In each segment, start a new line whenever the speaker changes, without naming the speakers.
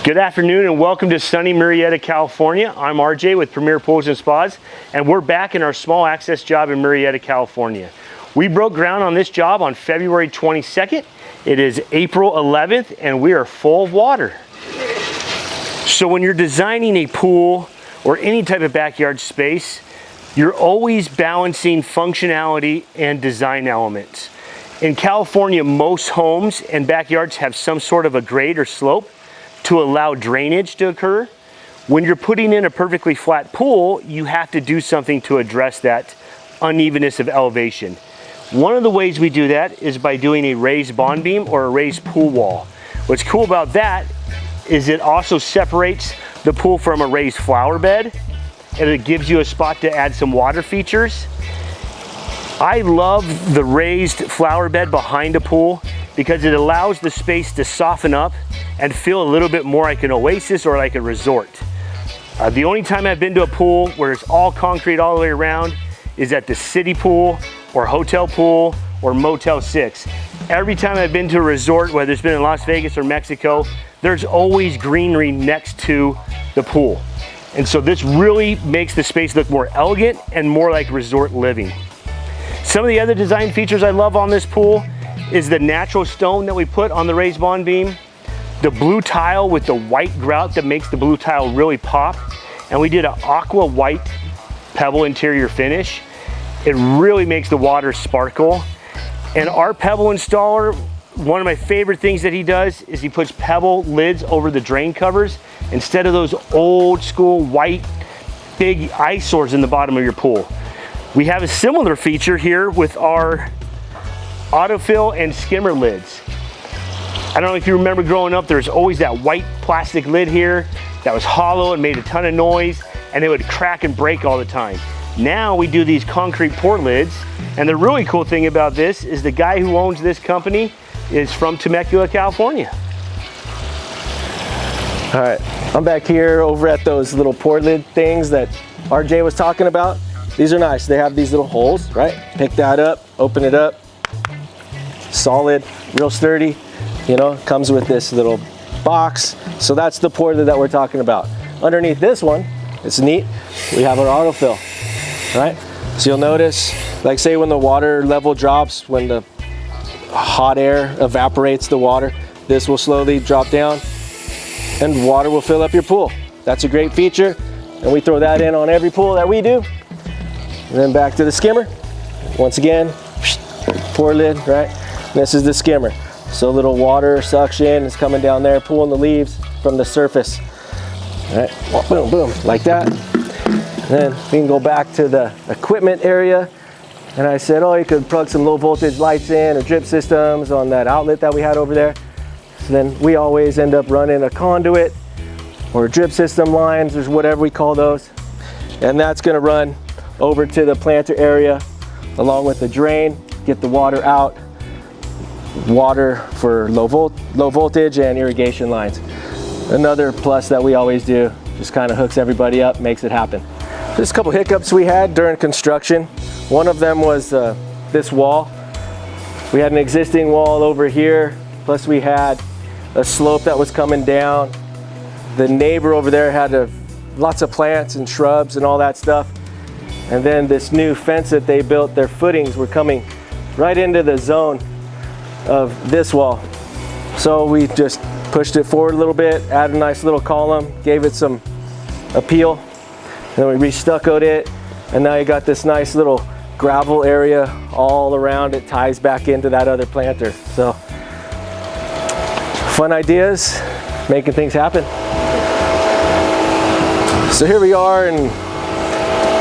Good afternoon and welcome to sunny Murrieta, California. I'm RJ with Premier Pools and Spas, and we're back in our small access job in Murrieta, California. We broke ground on this job on February 22nd. It is April 11th and we are full of water. So when you're designing a pool or any type of backyard space, you're always balancing functionality and design elements. In California, most homes and backyards have some sort of a grade or slope to allow drainage to occur. When you're putting in a perfectly flat pool, you have to do something to address that unevenness of elevation. One of the ways we do that is by doing a raised bond beam or a raised pool wall. What's cool about that is it also separates the pool from a raised flower bed, and it gives you a spot to add some water features. I love the raised flower bed behind a pool because it allows the space to soften up and feel a little bit more like an oasis or like a resort. The only time I've been to a pool where it's all concrete all the way around is at the city pool or hotel pool or Motel 6. Every time I've been to a resort, whether it's been in Las Vegas or Mexico, there's always greenery next to the pool. And so this really makes the space look more elegant and more like resort living. Some of the other design features I love on this pool is the natural stone that we put on the raised bond beam, the blue tile with the white grout that makes the blue tile really pop, and we did an aqua white pebble interior finish. It really makes the water sparkle. And our pebble installer, one of my favorite things that he does is he puts pebble lids over the drain covers instead of those old school white big eyesores in the bottom of your pool. We have a similar feature here with our autofill and skimmer lids. I don't know if you remember growing up, there's always that white plastic lid here that was hollow and made a ton of noise, and it would crack and break all the time. Now we do these concrete port lids, and the really cool thing about this is the guy who owns this company is from Temecula, California.
All right, I'm back here over at those little port lid things that RJ was talking about. These are nice. They have these little holes, right? Pick that up, open it up. Solid, real sturdy. You know, comes with this little box. So that's the port lid that we're talking about. Underneath this one, it's neat. We have our autofill, right? So you'll notice, like say when the water level drops, when the hot air evaporates the water, this will slowly drop down and water will fill up your pool. That's a great feature. And we throw that in on every pool that we do. And then back to the skimmer. Once again, port lid, right? And this is the skimmer. So a little water suction is coming down there, pulling the leaves from the surface. All right, boom, boom, like that. And then we can go back to the equipment area. And I said, oh, you could plug some low voltage lights in or drip systems on that outlet that we had over there. So then we always end up running a conduit or drip system lines or whatever we call those. And that's gonna run over to the planter area along with the drain, get the water out. Water for low voltage and irrigation lines. Another plus that we always do, just kind of hooks everybody up, makes it happen. Just a couple hiccups we had during construction. One of them was this wall. We had an existing wall over here, plus we had a slope that was coming down. The neighbor over there had lots of plants and shrubs and all that stuff. And then this new fence that they built, their footings were coming right into the zone of this wall. So we just pushed it forward a little bit, added a nice little column, gave it some appeal, and then we re-stuccoed it, and now you got this nice little gravel area all around. It ties back into that other planter. So fun ideas, making things happen. So here we are in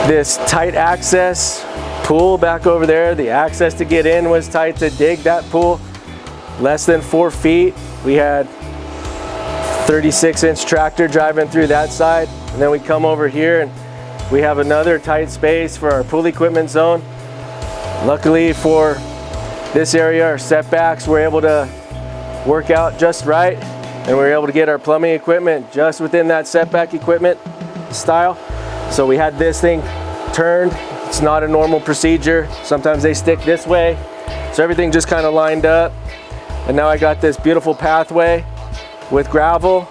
this tight access pool back over there. The access to get in was tight to dig that pool. Less than 4 feet. We had 36-inch tractor driving through that side. And then we come over here and we have another tight space for our pool equipment zone. Luckily for this area, our setbacks were able to work out just right. And we were able to get our plumbing equipment just within that setback equipment style. So we had this thing turned. It's not a normal procedure. Sometimes they stick this way. So everything just kind of lined up. And now I got this beautiful pathway with gravel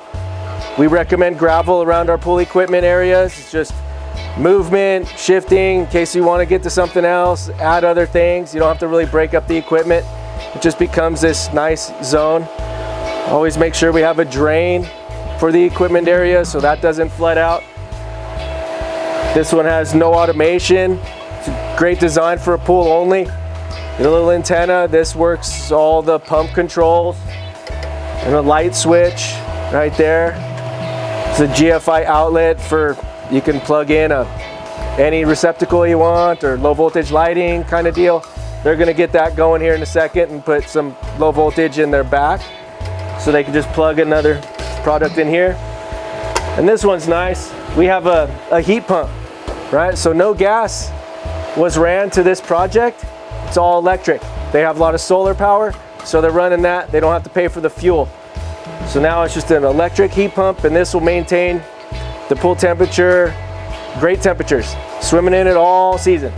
We recommend gravel around our pool equipment areas. It's just movement, shifting, in case you want to get to something else, add other things. You don't have to really break up the equipment. It just becomes this nice zone. Always make sure we have a drain for the equipment area so that doesn't flood out. This one has no automation. It's a great design for a pool only. A little antenna. This works all the pump controls. And a light switch right there. It's a GFI outlet for, you can plug in any receptacle you want or low voltage lighting kind of deal. They're gonna get that going here in a second and put some low voltage in their back. So they can just plug another product in here. And this one's nice. We have a heat pump, right? So no gas was ran to this project. It's all electric. They have a lot of solar power, so they're running that. They don't have to pay for the fuel. So now it's just an electric heat pump, and this will maintain the pool temperature, great temperatures. Swimming in it all season,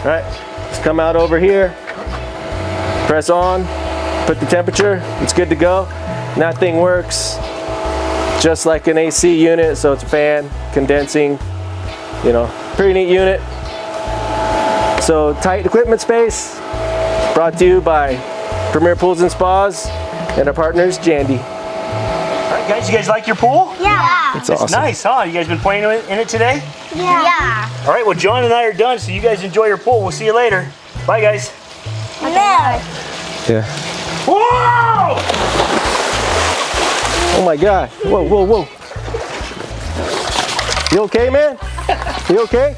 right? Just come out over here, press on, put the temperature, it's good to go. And that thing works just like an AC unit, so it's a fan, condensing, you know, pretty neat unit. So tight equipment space, brought to you by Premier Pools and Spas and our partners, Jandy.
All right, guys, you guys like your pool?
Yeah.
It's awesome.
Nice, huh? You guys been playing in it today?
Yeah.
All right, well, John and I are done, so you guys enjoy your pool. We'll see you later. Bye, guys.
Yeah.
Whoa!
Oh my God. Whoa, whoa, whoa. You okay, man? You okay?